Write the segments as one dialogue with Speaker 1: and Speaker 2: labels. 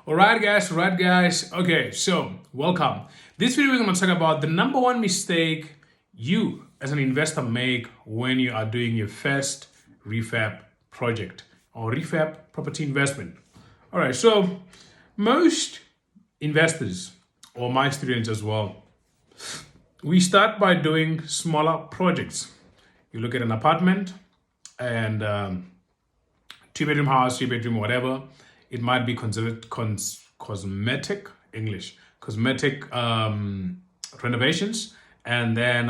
Speaker 1: All right, guys. Okay, so welcome. This video we're going to talk about the number one mistake you as an investor make when you are doing your first refurb project or refurb property investment. All right, so most investors or my students as well, we start by doing smaller projects. You look at an apartment and two-bedroom house, three-bedroom, whatever. It might be considered cosmetic renovations, and then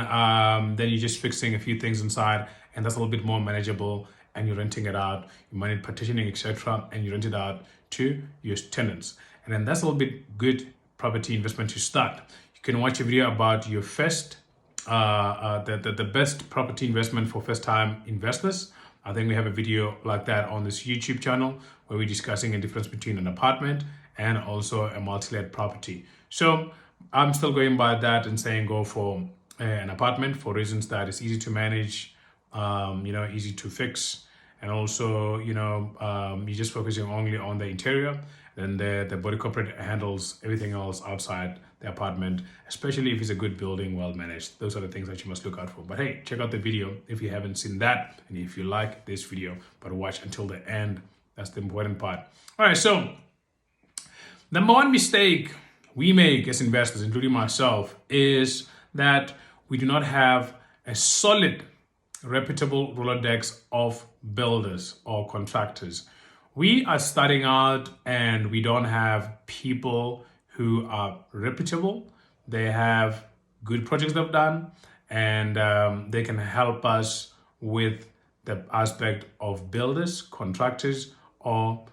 Speaker 1: you're just fixing a few things inside, and that's a little bit more manageable. And you're renting it out. You might need partitioning, etc., and you rent it out to your tenants. And then that's a little bit good property investment to start. You can watch a video about your first the best property investment for first-time investors. I think we have a video like that on this YouTube channel where we're discussing a difference between an apartment and also a multi-let property. So I'm still going by that and saying go for an apartment for reasons that it's easy to manage, easy to fix, and also you're just focusing only on the interior. Then the body corporate handles everything else outside the apartment, especially if it's a good building, well managed. Those are the things that you must look out for. But hey, check out the video if you haven't seen that, and if you like this video, but watch until the end. That's the important part. All right, so number one mistake we make as investors, including myself, is that we do not have a solid, reputable Rolodex of builders or contractors. We are starting out and we don't have people who are reputable. They have good projects they've done, and they can help us with the aspect of builders, contractors, or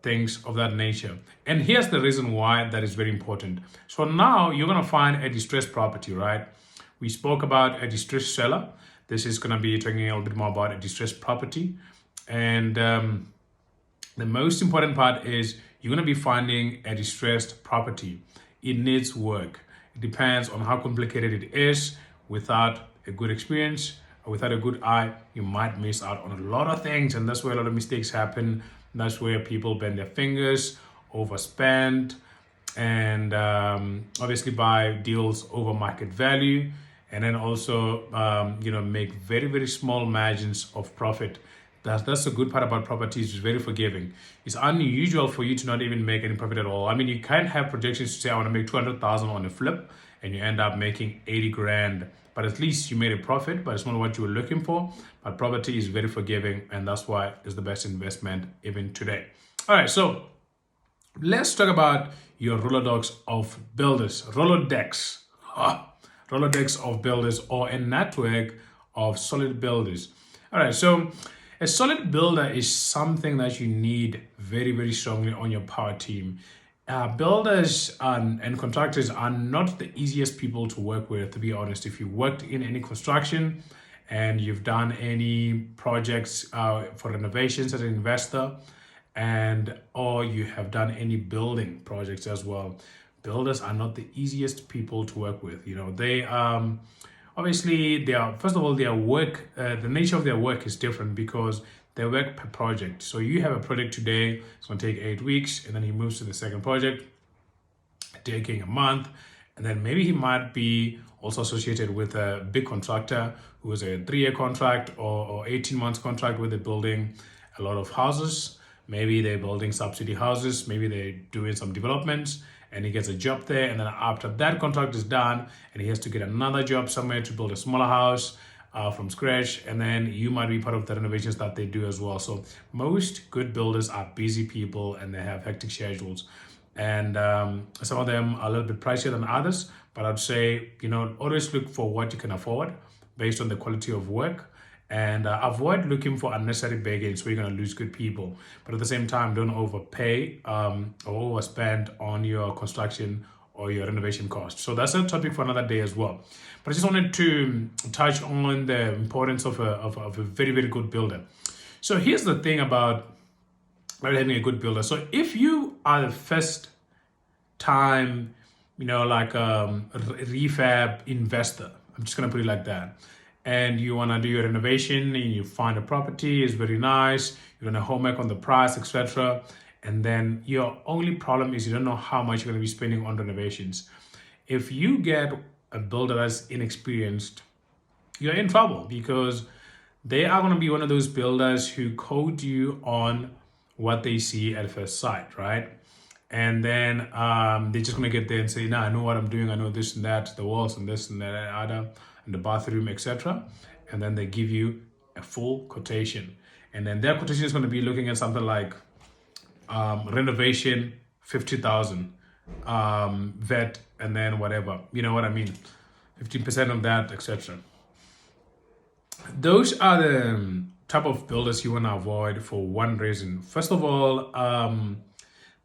Speaker 1: things of that nature. And here's the reason why that is very important. So now you're going to find a distressed property, right? We spoke about a distressed seller. This is going to be talking a little bit more about a distressed property. And the most important part is you're going to be finding a distressed property. It needs work. It depends on how complicated it is. Without a good experience or without a good eye, you might miss out on a lot of things. And that's where a lot of mistakes happen. That's where people bend their fingers, overspend, and obviously buy deals over market value. And then also, make very, very small margins of profit. That's the good part about properties. It's very forgiving. It's unusual for you to not even make any profit at all. I mean, you can't have projections to say I want to make 200,000 on a flip and you end up making 80 grand. But at least you made a profit, but it's not what you were looking for. But property is very forgiving, and that's why it's the best investment even today. All right, so let's talk about your Rolodex of builders. Rolodex of builders, or a network of solid builders. All right, so a solid builder is something that you need very, very strongly on your power team. Builders and contractors are not the easiest people to work with, to be honest. If you worked in any construction and you've done any projects for renovations as an investor, or you have done any building projects as well, builders are not the easiest people to work with. They obviously, first of all, their work, the nature of their work is different because they work per project. So you have a project today, it's going to take 8 weeks, and then he moves to the second project, taking a month. And then maybe he might be also associated with a big contractor who has a 3-year contract or 18 months contract where they're building a lot of houses. Maybe they're building subsidy houses, maybe they're doing some developments, and he gets a job there, and then after that contract is done and he has to get another job somewhere to build a smaller house from scratch, and then you might be part of the renovations that they do as well. So most good builders are busy people and they have hectic schedules, and some of them are a little bit pricier than others, but I'd say always look for what you can afford based on the quality of work, and avoid looking for unnecessary bargains where you're going to lose good people. But at the same time, don't overpay or overspend on your construction or your renovation costs. So that's a topic for another day as well. But I just wanted to touch on the importance of a very, very good builder. So here's the thing about having a good builder. So if you are the first time, refurb investor, I'm just going to put it like that, and you want to do your renovation and you find a property, it's very nice, you're going to homework on the price, etc., and then your only problem is you don't know how much you're going to be spending on renovations. If you get a builder that's inexperienced, you're in trouble because they are going to be one of those builders who code you on what they see at first sight, right? And then they're just going to get there and say, "Nah, I know what I'm doing. I know this and that, the walls and this and that, other, and the bathroom, etc." And then they give you a full quotation. And then their quotation is going to be looking at something like renovation 50,000, vet, and then whatever, you know what I mean, 15% of that, etc. Those are the type of builders you want to avoid for one reason. First of all,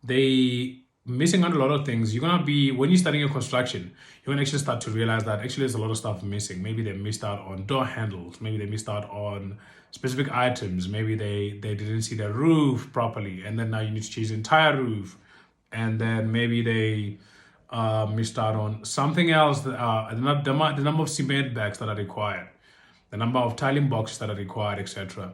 Speaker 1: they missing on a lot of things. You're gonna be, when you're starting your construction, you're gonna actually start to realize that actually there's a lot of stuff missing. Maybe they missed out on door handles, maybe they missed out on specific items, maybe they didn't see the roof properly, and then now you need to change the entire roof. And then maybe they missed out on something else, that, the number of cement bags that are required, the number of tiling boxes that are required, etc.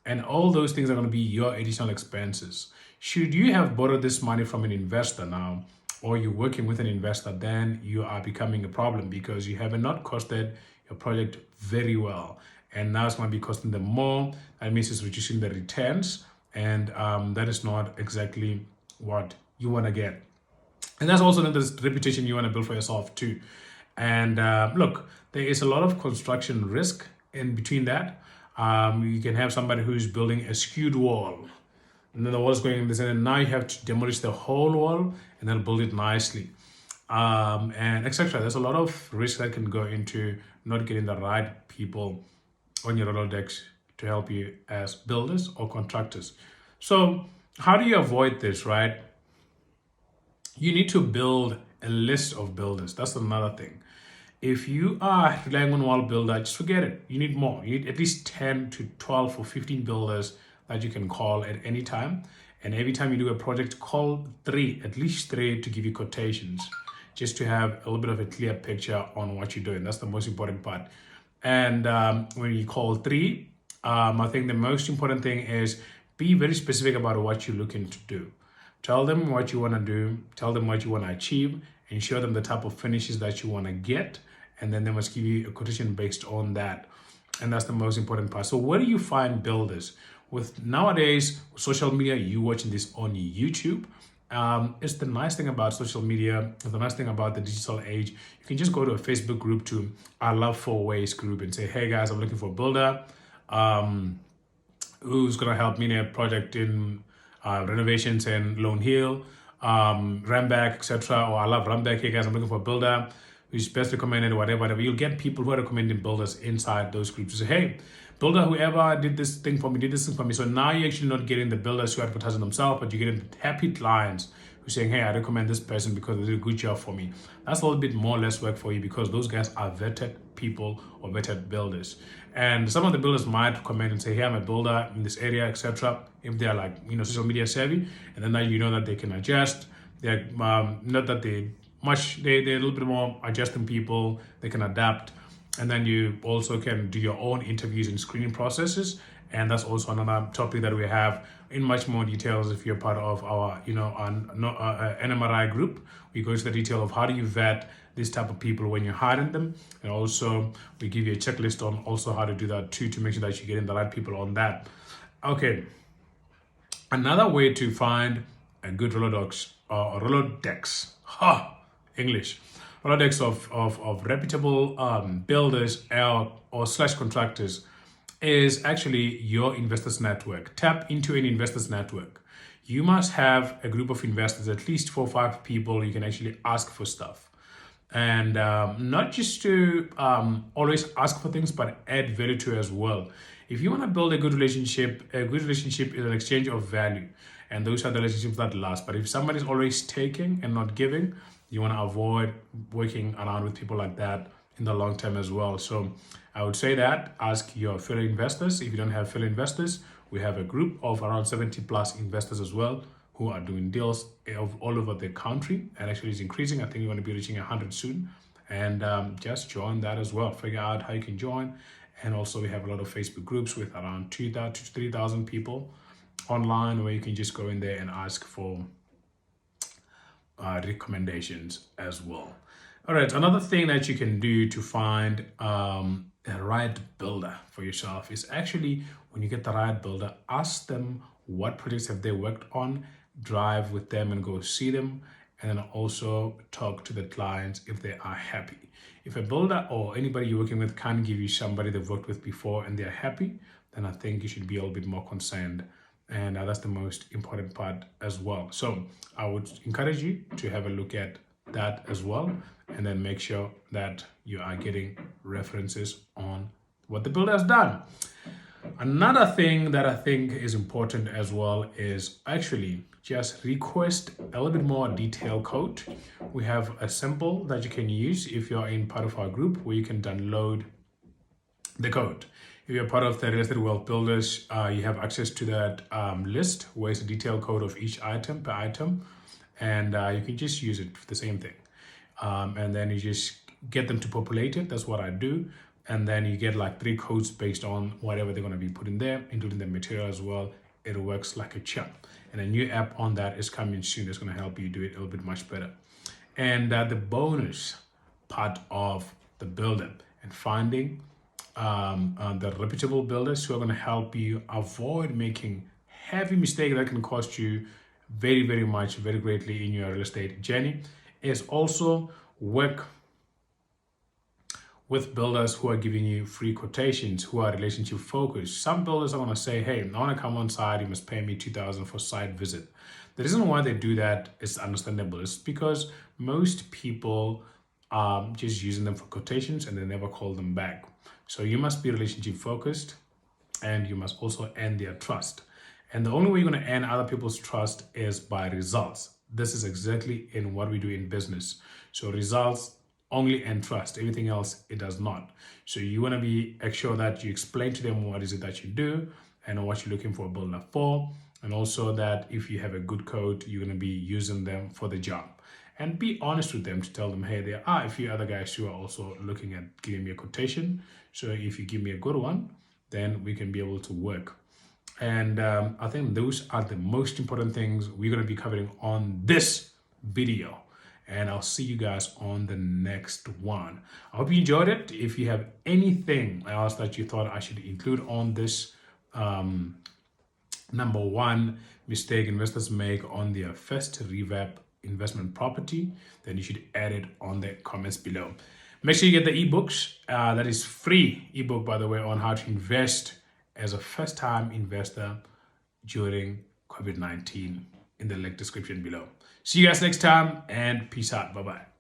Speaker 1: And all those things are going to be your additional expenses. Should you have borrowed this money from an investor now, or you're working with an investor, then you are becoming a problem because you have not costed your project very well. And now it's going to be costing them more. That means it's reducing the returns. And that is not exactly what you want to get. And that's also the reputation you want to build for yourself too. And look, there is a lot of construction risk in between that. You can have somebody who's building a skewed wall, and then the wall is going in this, and then now you have to demolish the whole wall and then build it nicely, and etc. There's a lot of risk that can go into not getting the right people on your Rolodex to help you as builders or contractors. So how do you avoid this, right? You need to build a list of builders. That's another thing. If you are relying on one builder, just forget it. You need more. You need at least 10 to 12 or 15 builders that you can call at any time. And every time you do a project, call at least three to give you quotations, just to have a little bit of a clear picture on what you're doing. That's the most important part. And when you call three, I think the most important thing is be very specific about what you're looking to do. Tell them what you want to do, tell them what you want to achieve, and show them the type of finishes that you want to get. And then they must give you a quotation based on that. And that's the most important part. So where do you find builders? With nowadays, social media, you watching this on YouTube. It's the nice thing about social media, the nice thing about the digital age. You can just go to a Facebook group, to I Love Four Ways group, and say, "Hey guys, I'm looking for a builder who's going to help me in a project in renovations in Lone Hill, Rambach, etc. Or I love Rambach. Hey guys, I'm looking for a builder who's best recommended, whatever. You'll get people who are recommending builders inside those groups. You say, "Hey, builder, whoever did this thing for me, did this thing for me." So now you're actually not getting the builders who advertise themselves, but you're getting happy clients who are saying, "Hey, I recommend this person because they did a good job for me." That's a little bit more less work for you because those guys are vetted people or vetted builders. And some of the builders might comment and say, "Hey, I'm a builder in this area, etc." If they're like, social media savvy, and then now you know that they can adjust. They're not that they're a little bit more adjusting people. They can adapt. And then you also can do your own interviews and screening processes. And that's also another topic that we have in much more details. If you're part of our, NMRI group, we go into the detail of how do you vet this type of people when you're hiring them. And also we give you a checklist on also how to do that too, to make sure that you're getting the right people on that. Okay. Another way to find a good Rolodex, English. Rolodex of reputable builders or slash contractors is actually your investors network. Tap into an investors network. You must have a group of investors, at least 4 or 5 people you can actually ask for stuff. And not just to always ask for things, but add value to as well. If you want to build a good relationship is an exchange of value. And those are the relationships that last. But if somebody's always taking and not giving, you want to avoid working around with people like that in the long term as well. So I would say that ask your fellow investors. If you don't have fellow investors, we have a group of around 70 plus investors as well who are doing deals of all over the country, and actually it's increasing. I think we're going to be reaching 100 soon. And just join that as well. Figure out how you can join. And also we have a lot of Facebook groups with around 2,000 to 3,000 people. online where you can just go in there and ask for recommendations as well. All right, another thing that you can do to find a right builder for yourself is actually when you get the right builder, ask them what projects have they worked on, drive with them and go see them, and then also talk to the clients if they are happy. If a builder or anybody you're working with can't give you somebody they've worked with before and they're happy, then I think you should be a little bit more concerned. And that's the most important part as well. So I would encourage you to have a look at that as well, and then make sure that you are getting references on what the builder has done. Another thing that I think is important as well is actually just request a little bit more detailed code. We have a sample that you can use if you're in part of our group where you can download the code. If you're part of the Real Estate Wealth Builders, you have access to that list where it's a detailed code of each item per item, and you can just use it for the same thing. And then you just get them to populate it. That's what I do. And then you get like 3 codes based on whatever they're going to be put in there, including the material as well. It works like a champ. And a new app on that is coming soon. That's going to help you do it a little bit much better. And the bonus part of the builder and finding the reputable builders who are going to help you avoid making heavy mistakes that can cost you very, very much, very greatly in your real estate journey is also work with builders who are giving you free quotations, who are relationship focused. Some builders are going to say, hey, I want to come on site, you must pay me $2,000 for site visit. The reason why they do that is understandable. It's because most people are just using them for quotations and they never call them back. So you must be relationship focused, and you must also earn their trust. And the only way you're going to earn other people's trust is by results. This is exactly in what we do in business. So results only earn trust. Everything else, it does not. So you want to be sure that you explain to them what is it that you do and what you're looking for a builder for. And also that if you have a good code, you're going to be using them for the job. And be honest with them to tell them, hey, there are a few other guys who are also looking at giving me a quotation. So if you give me a good one, then we can be able to work. And I think those are the most important things we're going to be covering on this video. And I'll see you guys on the next one. I hope you enjoyed it. If you have anything else that you thought I should include on this number 1 mistake investors make on their first refurb investment property, then you should add it on the comments below. Make sure you get the ebooks. That is free ebook, by the way, on how to invest as a first-time investor during COVID-19 in the link description below. See you guys next time, and peace out. Bye-bye.